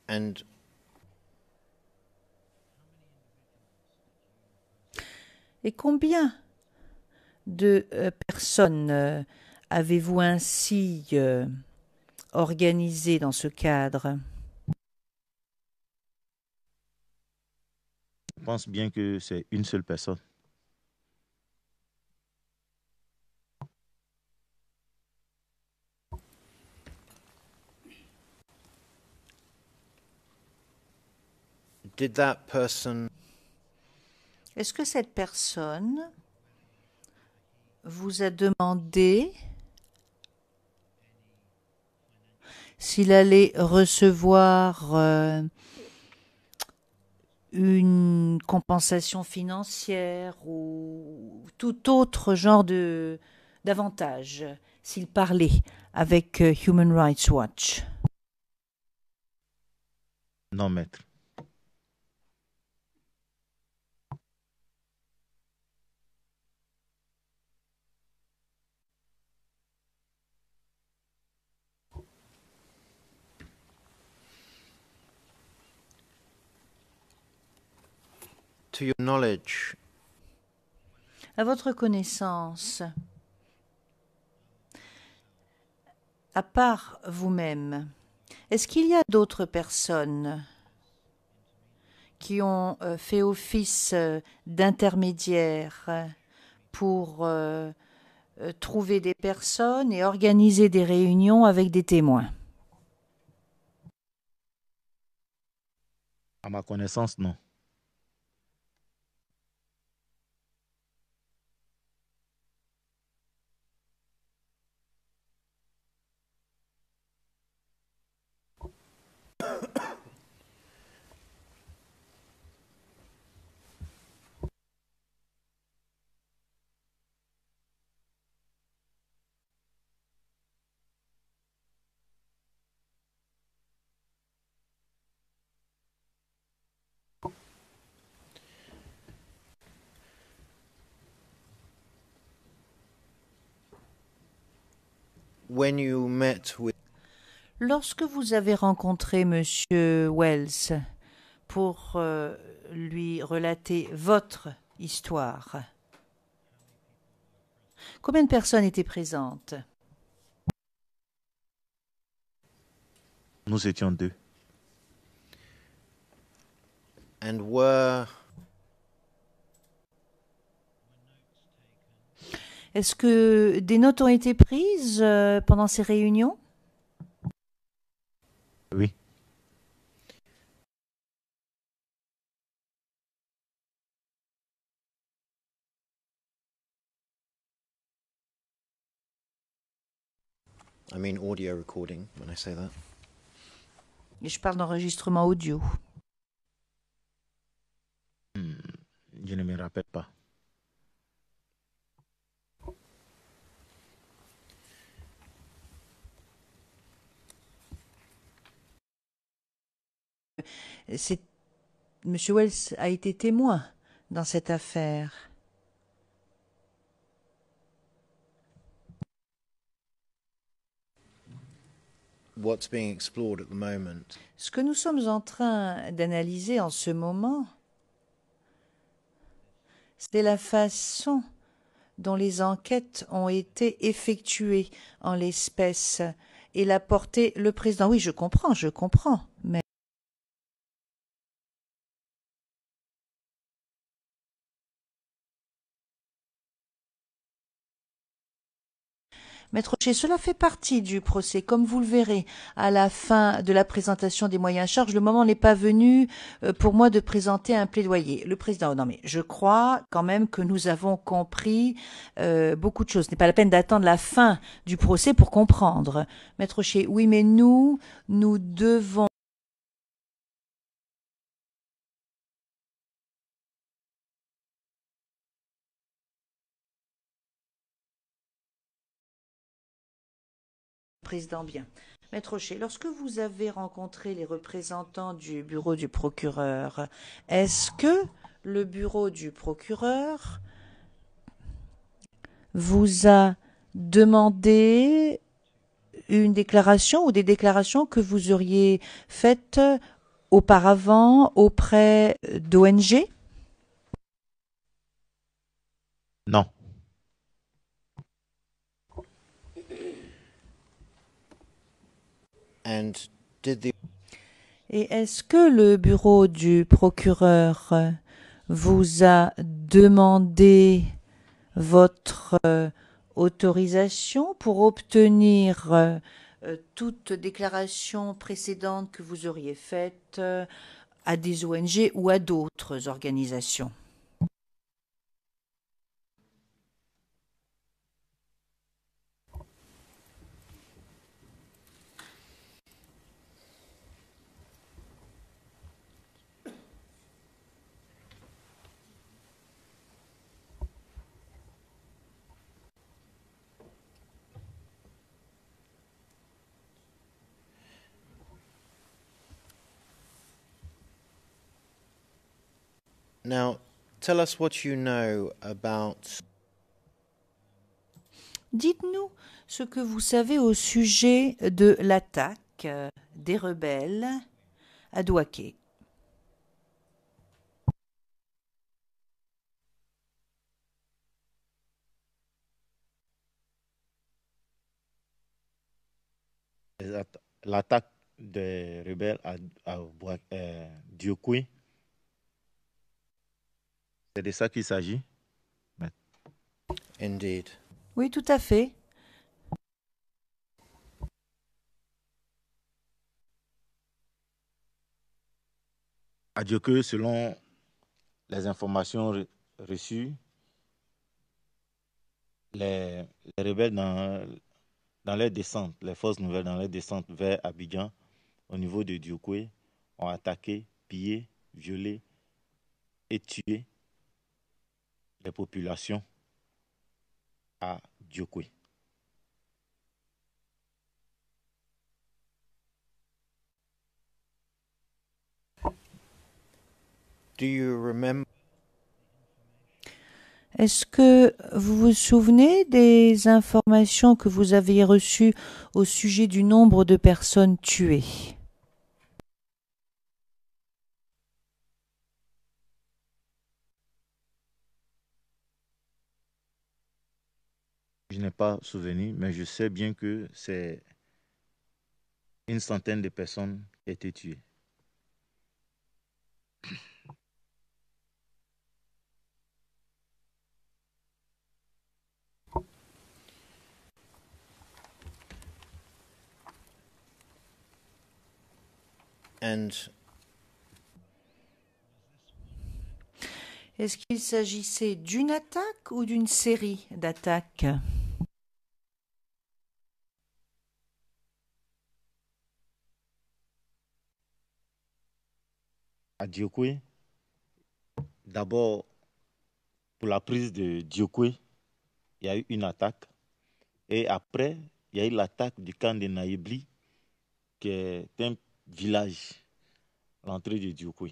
And Et combien de personnes avez-vous ainsi organisé dans ce cadre? Je pense bien que c'est une seule personne. did that person Est-ce que cette personne vous a demandé s'il allait recevoir une compensation financière ou tout autre genre de d'avantage s'il parlait avec Human Rights Watch? Non, maître. to your knowledge, À votre connaissance, à part vous-même, est-ce qu'il y a d'autres personnes qui ont fait office d'intermédiaire pour trouver des personnes et organiser des réunions avec des témoins? À ma connaissance, non. when you met with Lorsque vous avez rencontré Monsieur Wells pour lui relater votre histoire, combien de personnes étaient présentes? Nous étions deux. and were Est-ce que des notes ont été prises pendant ces réunions? Oui. I mean audio recording when I say that. Et je parle d'enregistrement audio. Je ne me rappelle pas. C'est Monsieur Wells a été témoin dans cette affaire. What's being explored at the moment Ce que nous sommes en train d'analyser en ce moment, c'est la façon dont les enquêtes ont été effectuées en l'espèce et la portée le président. Oui, je comprends, mais Maître Rocher, cela fait partie du procès. Comme vous le verrez à la fin de la présentation des moyens à charge, le moment n'est pas venu pour moi de présenter un plaidoyer. Le président, oh non mais je crois quand même que nous avons compris beaucoup de choses. Ce n'est pas la peine d'attendre la fin du procès pour comprendre. Maître Rocher, oui mais nous devons Président, bien. Maître Rocher, lorsque vous avez rencontré les représentants du bureau du procureur, est-ce que le bureau du procureur vous a demandé une déclaration ou des déclarations que vous auriez faites auparavant auprès d'ONG? Non. And did the Et est-ce que le bureau du procureur vous a demandé votre autorisation pour obtenir toute déclaration précédente que vous auriez faite à des ONG ou à d'autres organisations? Now, tell us what you know about Dites-nous ce que vous savez au sujet de l'attaque des rebelles à Douaké. L'attaque des rebelles à Diokwe, c'est de ça qu'il s'agit. Indeed. Oui, tout à fait. À Diokwe, selon les informations reçues, les rebelles dans leur descente, les forces nouvelles dans leur descente vers Abidjan, au niveau de Diokwe, ont attaqué, pillé, violé et tué les populations à Diokwe. Do you remember Est-ce que vous vous souvenez des informations que vous aviez reçues au sujet du nombre de personnes tuées? Je n'ai pas souvenir, mais je sais bien que c'est une centaine de personnes qui ont été tuées. and Est-ce qu'il s'agissait d'une attaque ou d'une série d'attaques? À Diokwe, d'abord, pour la prise de Diokwe, il y a eu une attaque. Et après, il y a eu l'attaque du camp de Naïbli, qui est un village à l'entrée de Diokwe.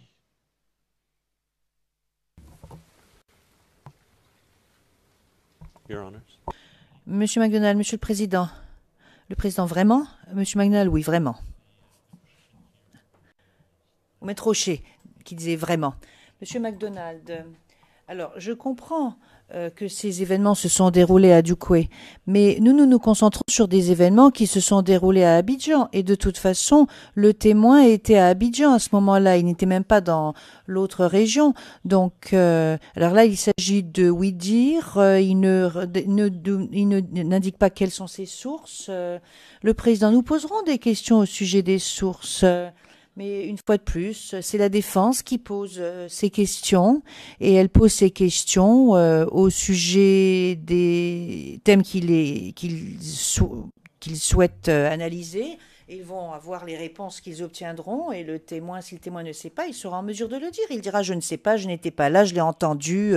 Your Honors. Monsieur McDonald, Monsieur le Président. Le Président, vraiment? Monsieur McDonald, oui, vraiment. Ou Maître Rocher, qui disait vraiment. Monsieur McDonald, alors je comprends que ces événements se sont déroulés à Douaké, mais nous nous concentrons sur des événements qui se sont déroulés à Abidjan. Et de toute façon, le témoin était à Abidjan à ce moment-là. Il n'était même pas dans l'autre région. Donc, alors là, il s'agit de oui-dire. Il n'indique pas quelles sont ses sources. Le président, nous poserons des questions au sujet des sources. Mais une fois de plus, c'est la défense qui pose ces questions et elle pose ces questions au sujet des thèmes qu'il souhaite analyser. Et ils vont avoir les réponses qu'ils obtiendront et le témoin, si le témoin ne sait pas, il sera en mesure de le dire. Il dira je ne sais pas, je n'étais pas là, je l'ai entendu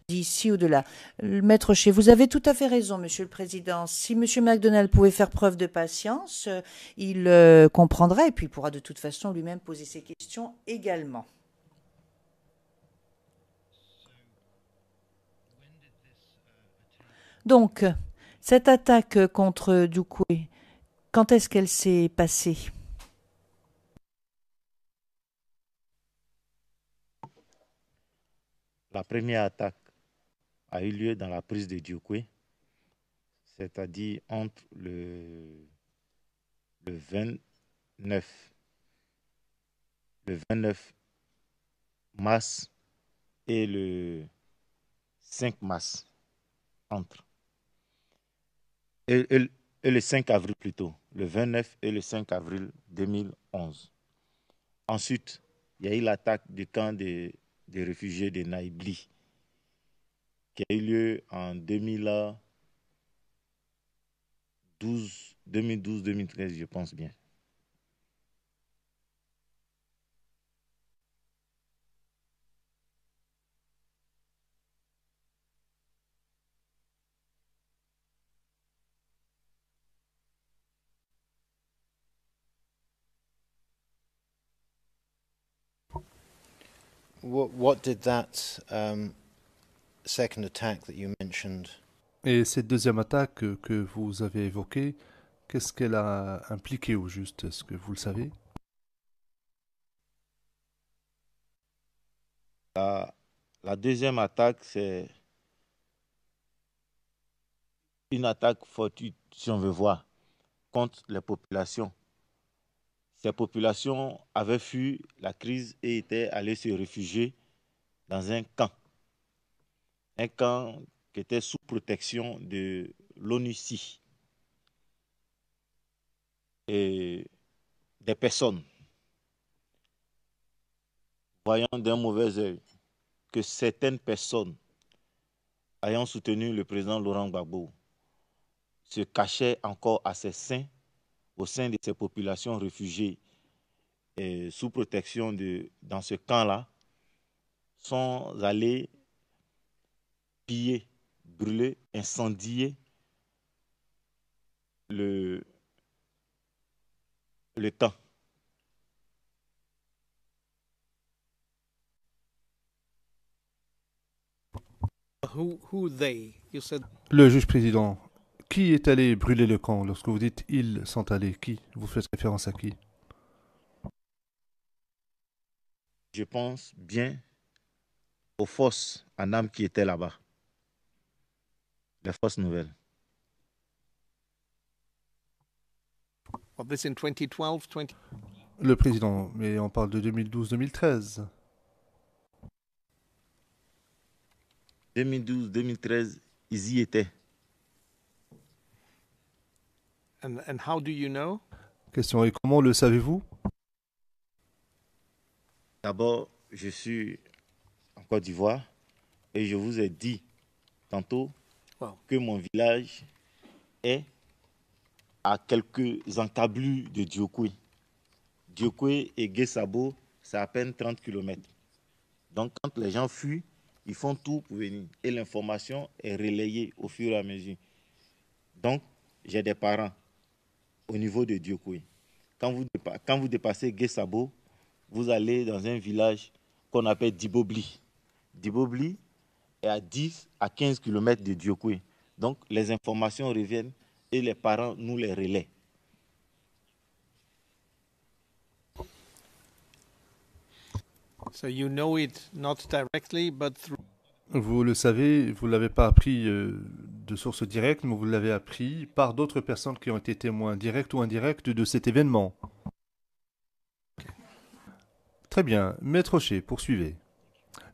d'ici ou de là. Maître Rocher, vous avez tout à fait raison, Monsieur le Président. Si Monsieur McDonald pouvait faire preuve de patience, il comprendra et puis il pourra de toute façon lui-même poser ses questions également. Donc, cette attaque contre Douaké, quand est-ce qu'elle s'est passée? La première attaque a eu lieu dans la prise de Diokwe, c'est-à-dire entre le 29, le 29 mars et le 5 mars, entre. Et le 5 avril plutôt, le 29 et le 5 avril 2011. Ensuite, il y a eu l'attaque du camp des réfugiés de Naïbli, qui a eu lieu en 2012-2013, je pense bien. What did that second attack that you mentioned? Et cette deuxième attaque que vous avez évoquée, qu'est-ce qu'elle a impliqué au juste? Est-ce que vous le savez? La deuxième attaque, c'est une attaque fortuite, si on veut voir, contre les populations. Ces populations avaient fui la crise et étaient allées se réfugier dans un camp qui était sous protection de l'ONUCI et des personnes, voyant d'un mauvais œil que certaines personnes ayant soutenu le président Laurent Gbagbo se cachaient encore à ses seins, au sein de ces populations réfugiées et sous protection dans ce camp-là, sont allés piller, brûler, incendier le camp. Who they? You said Le juge président, qui est allé brûler le camp? Lorsque vous dites ils sont allés, qui? Vous faites référence à qui? Je pense bien aux forces en âme qui étaient là-bas, les forces nouvelles. was this in 2012, 20? Le président, mais on parle de 2012-2013. 2012-2013, ils y étaient. And how do you know? Question, et comment le savez-vous? D'abord, je suis en Côte d'Ivoire et je vous ai dit tantôt que mon village est à quelques encablures de Diokwe. Diokwe et Guessabo, c'est à peine 30 km. Donc, quand les gens fuient, ils font tout pour venir. Et l'information est relayée au fur et à mesure. Donc, j'ai des parents au niveau de Diokwe. Quand vous dépassez Guessabo, vous allez dans un village qu'on appelle Dibobli. Dibobli est à 10 à 15 km de Diokwe. Donc, les informations reviennent et les parents nous les relaient. So you know it not directly, but through. Vous le savez, vous ne l'avez pas appris de source directe, mais vous l'avez appris par d'autres personnes qui ont été témoins directs ou indirects de cet événement. Très bien. Maître Rocher, poursuivez.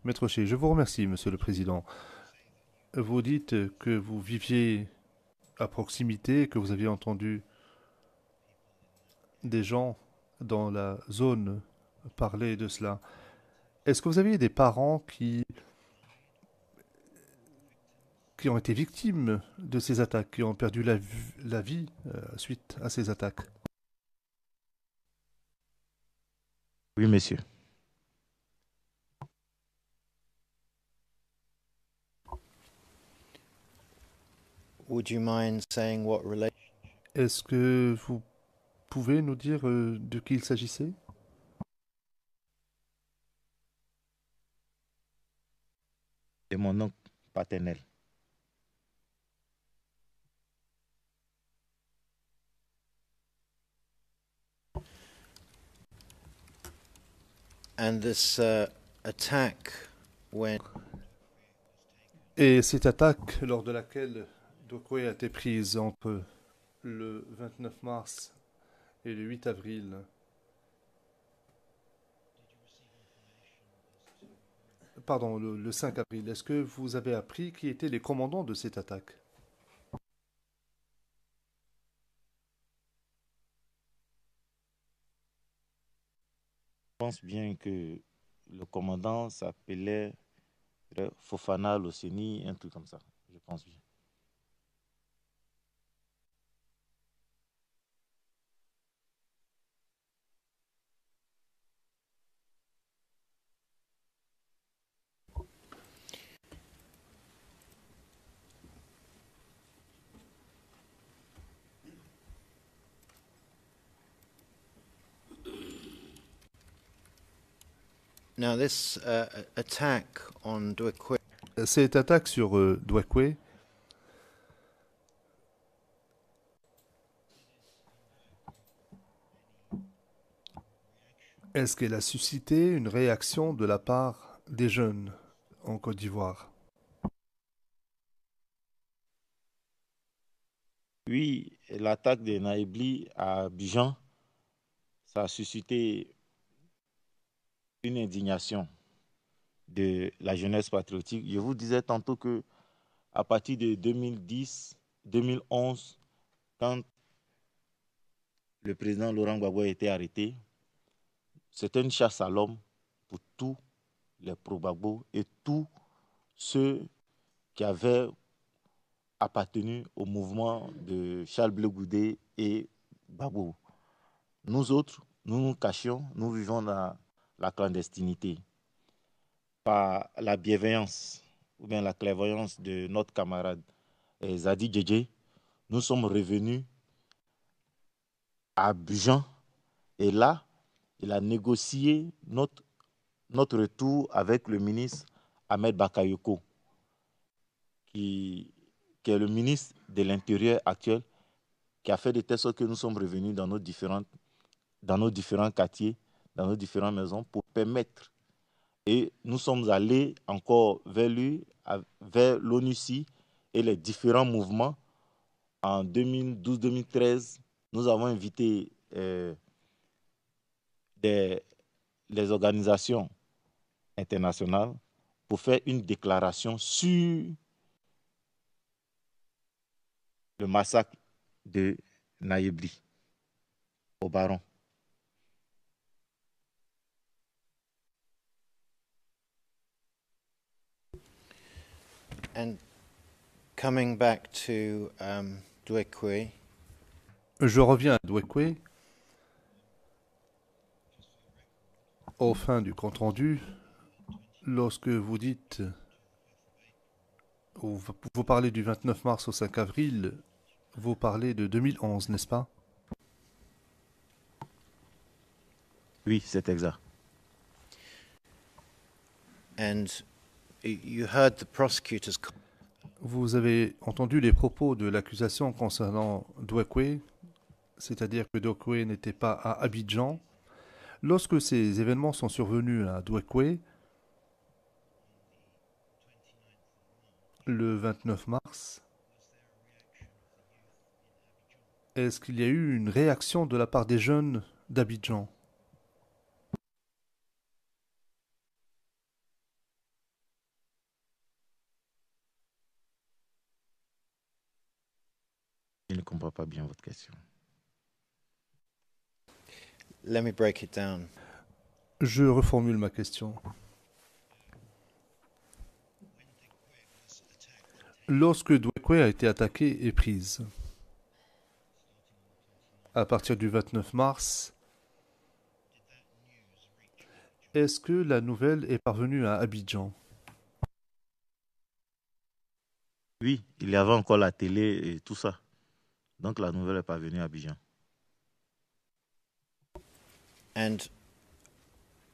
Maître Rocher, je vous remercie, Monsieur le Président. Vous dites que vous viviez à proximité, que vous aviez entendu des gens dans la zone parler de cela. Est-ce que vous aviez des parents qui ont été victimes de ces attaques, qui ont perdu la vie suite à ces attaques? Oui, monsieur. Would you mind saying what relation? Est-ce que vous pouvez nous dire de qui il s'agissait? C'est mon oncle paternel. And this attack when Et cette attaque, lors de laquelle Douekoué a été prise entre le 29 mars et le 8 avril, pardon, le 5 avril, est-ce que vous avez appris qui étaient les commandants de cette attaque? Je pense bien que le commandant s'appelait Fofana Loseni, un truc comme ça. Je pense bien. Now, this attack on Douekoué, Cette attaque sur Douekoué, est-ce qu'elle a suscité une réaction de la part des jeunes en Côte d'Ivoire? Oui, l'attaque de Naïbli à Abidjan, ça a suscité une indignation de la jeunesse patriotique. Je vous disais tantôt que à partir de 2010, 2011, quand le président Laurent Gbagbo a été arrêté, c'était une chasse à l'homme pour tous les pro-Gbagbo et tous ceux qui avaient appartenu au mouvement de Charles Blé Goudé et Gbagbo. Nous autres, nous nous cachions, nous vivons dans la clandestinité. Par la bienveillance ou bien la clairvoyance de notre camarade Zadi Djedje, nous sommes revenus à Abidjan et là, il a négocié notre retour avec le ministre Ahmed Bakayoko, qui est le ministre de l'Intérieur actuel, qui a fait de telle sorte que nous sommes revenus dans nos différents quartiers, dans nos différentes maisons pour permettre. Et nous sommes allés encore vers lui, vers l'ONUCI et les différents mouvements. En 2012-2013, nous avons invité les organisations internationales pour faire une déclaration sur le massacre de Naïbli au Baron. and coming back to Douekoué, Je reviens à Douekoué. Au fin du compte-rendu, lorsque vous dites, ou vous parlez du 29 mars au 5 avril, vous parlez de 2011, n'est-ce pas? Oui, c'est exact. and you heard the prosecutors. Vous avez entendu les propos de l'accusation concernant Douekoué, c'est-à-dire que Douekoué n'était pas à Abidjan. Lorsque ces événements sont survenus à Douekoué, le 29 mars, est-ce qu'il y a eu une réaction de la part des jeunes d'Abidjan? Je ne comprends pas bien votre question. Let me break it down. Je reformule ma question. Lorsque Douekoué a été attaquée et prise, à partir du 29 mars, est-ce que la nouvelle est parvenue à Abidjan? Oui, il y avait encore la télé et tout ça. Donc la nouvelle est parvenue à Abidjan. And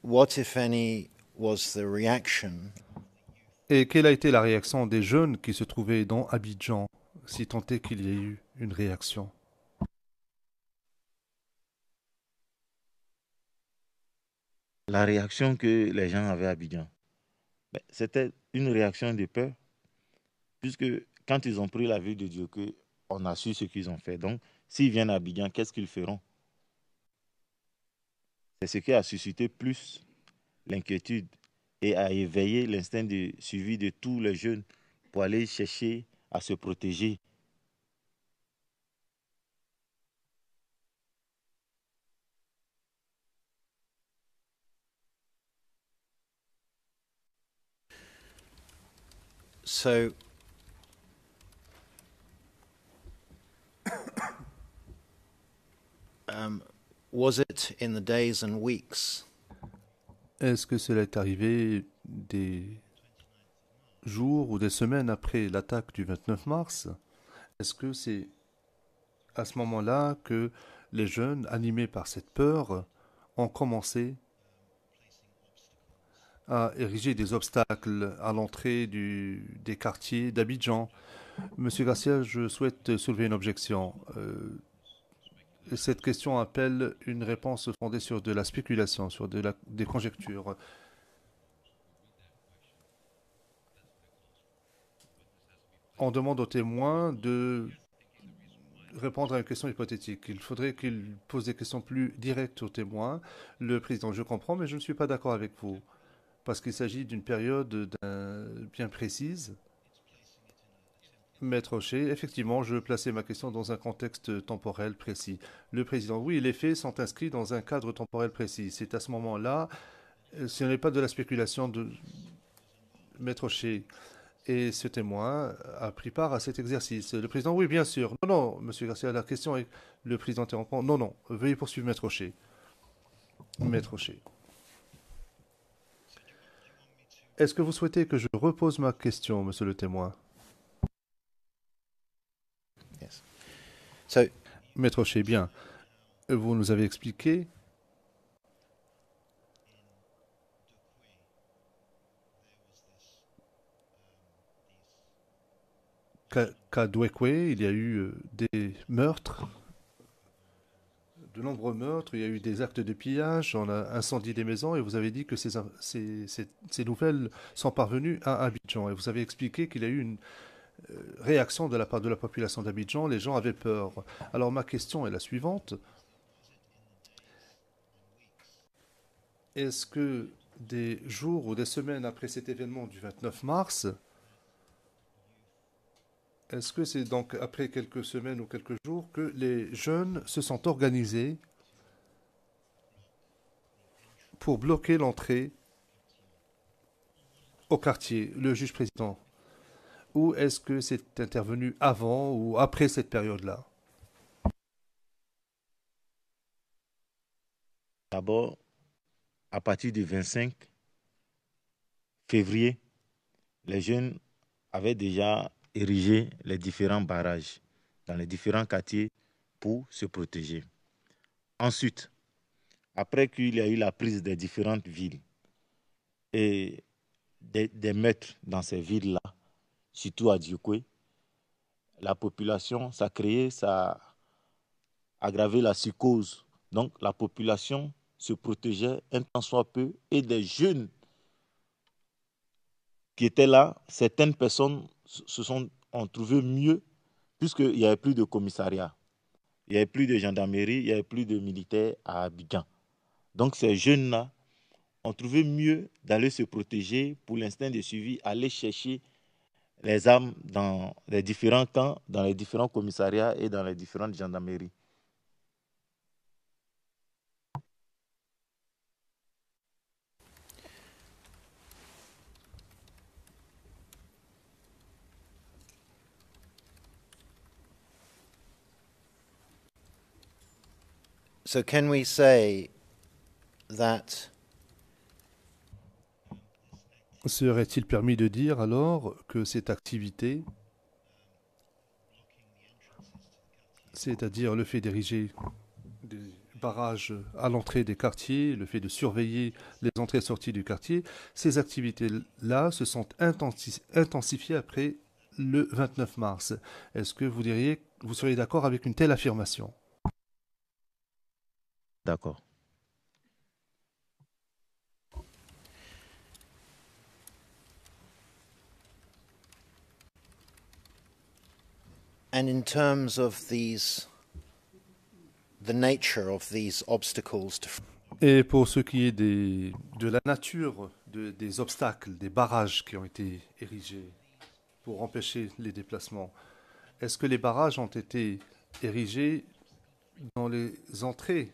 what, if any, was the reaction Et quelle a été la réaction des jeunes qui se trouvaient dans Abidjan, si tant est qu'il y ait eu une réaction? La réaction que les gens avaient à Abidjan, c'était une réaction de peur. puisque quand ils ont pris la ville de Dioké, on a su ce qu'ils ont fait. Donc, s'ils viennent à Abidjan, qu'est-ce qu'ils feront? C'est ce qui a suscité plus l'inquiétude et a éveillé l'instinct de suivi de tous les jeunes pour aller chercher à se protéger. So, was it in the days and weeks Est-ce que cela est arrivé des jours ou des semaines après l'attaque du 29 mars? Est-ce que c'est à ce moment-là que les jeunes, animés par cette peur, ont commencé à ériger des obstacles à l'entrée des quartiers d'Abidjan? Monsieur Garcia, je souhaite soulever une objection. Cette question appelle une réponse fondée sur de la spéculation, sur des conjectures. On demande aux témoins de répondre à une question hypothétique. Il faudrait qu'ils posent des questions plus directes aux témoins. Le président, je comprends, mais je ne suis pas d'accord avec vous, parce qu'il s'agit d'une période bien précise. Maître Rocher, effectivement, je plaçais ma question dans un contexte temporel précis. Le président, oui, les faits sont inscrits dans un cadre temporel précis. C'est à ce moment-là, ce n'est pas de la spéculation de Maître Rocher. Et ce témoin a pris part à cet exercice. Le président, oui, bien sûr. Non, non, monsieur Garcia, la question est... Le président interrompt. Non, non, veuillez poursuivre, Maître Rocher. Maître Rocher. Est-ce que vous souhaitez que je repose ma question, monsieur le témoin? Yes. So, Maître Rocher, bien. Vous nous avez expliqué qu'à Douekwe, il y a eu des meurtres, de nombreux meurtres, il y a eu des actes de pillage, on a incendié des maisons et vous avez dit que ces nouvelles sont parvenues à Abidjan. Et vous avez expliqué qu'il y a eu une réaction de la part de la population d'Abidjan, les gens avaient peur. Alors ma question est la suivante. Est-ce que des jours ou des semaines après cet événement du 29 mars, est-ce que c'est donc après quelques semaines ou quelques jours que les jeunes se sont organisés pour bloquer l'entrée au quartier, le juge président? Ou est-ce que c'est intervenu avant ou après cette période-là? D'abord, à partir du 25 février, les jeunes avaient déjà érigé les différents barrages dans les différents quartiers pour se protéger. Ensuite, après qu'il y a eu la prise des différentes villes et des meurtres dans ces villes-là, surtout à Dioké, la population, ça a créé, ça a aggravé la psychose. Donc la population se protégeait un tant soit peu et des jeunes qui étaient là, certaines personnes ont trouvé mieux puisqu'il n'y avait plus de commissariat, il n'y avait plus de gendarmerie, il n'y avait plus de militaires à Abidjan. Donc ces jeunes-là ont trouvé mieux d'aller se protéger pour l'instinct de suivi, aller chercher les armes dans les différents camps, dans les différents commissariats et dans les différentes gendarmeries. so can we say that Serait-il permis de dire alors que cette activité, c'est-à-dire le fait d'ériger des barrages à l'entrée des quartiers, le fait de surveiller les entrées et sorties du quartier, ces activités-là se sont intensifiées après le 29 mars. Est-ce que vous seriez d'accord avec une telle affirmation? D'accord. And in terms of the nature of these obstacles to Et pour ce qui est de la nature des obstacles, des barrages qui ont été érigés pour empêcher les déplacements, est-ce que les barrages ont été érigés dans les entrées?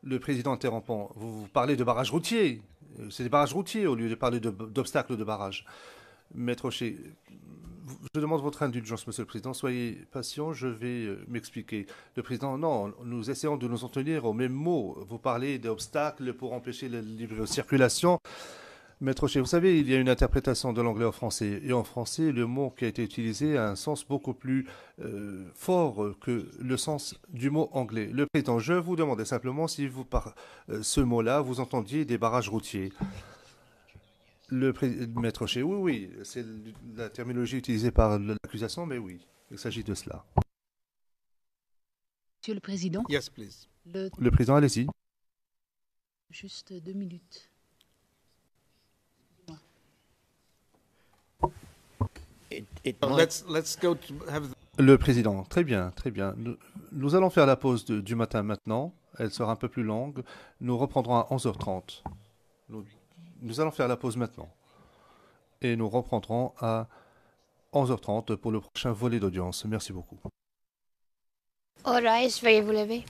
Le président interrompant, vous parlez de barrages routiers. C'est des barrages routiers au lieu de parler d'obstacles de barrages. Maître Rocher, je demande votre indulgence, Monsieur le Président. Soyez patient, je vais m'expliquer. Le Président, non, nous essayons de nous en tenir aux mêmes mots. Vous parlez d'obstacles pour empêcher la libre circulation. Maître Rocher, vous savez, il y a une interprétation de l'anglais au français. Et en français, le mot qui a été utilisé a un sens beaucoup plus fort que le sens du mot anglais. Le Président, je vous demandais simplement si vous, par ce mot-là, vous entendiez des barrages routiers. Maître Rocher, oui, c'est la terminologie utilisée par l'accusation, mais oui, il s'agit de cela. Monsieur le Président, Yes, please. Le Président, allez-y. juste 2 minutes. it So might let's go to have Le Président, très bien, très bien. Nous allons faire la pause du matin maintenant. Elle sera un peu plus longue. Nous reprendrons à 11h30. Nous allons faire la pause maintenant. Et nous reprendrons à 11h30 pour le prochain volet d'audience. Merci beaucoup. All rise, veuillez vous lever.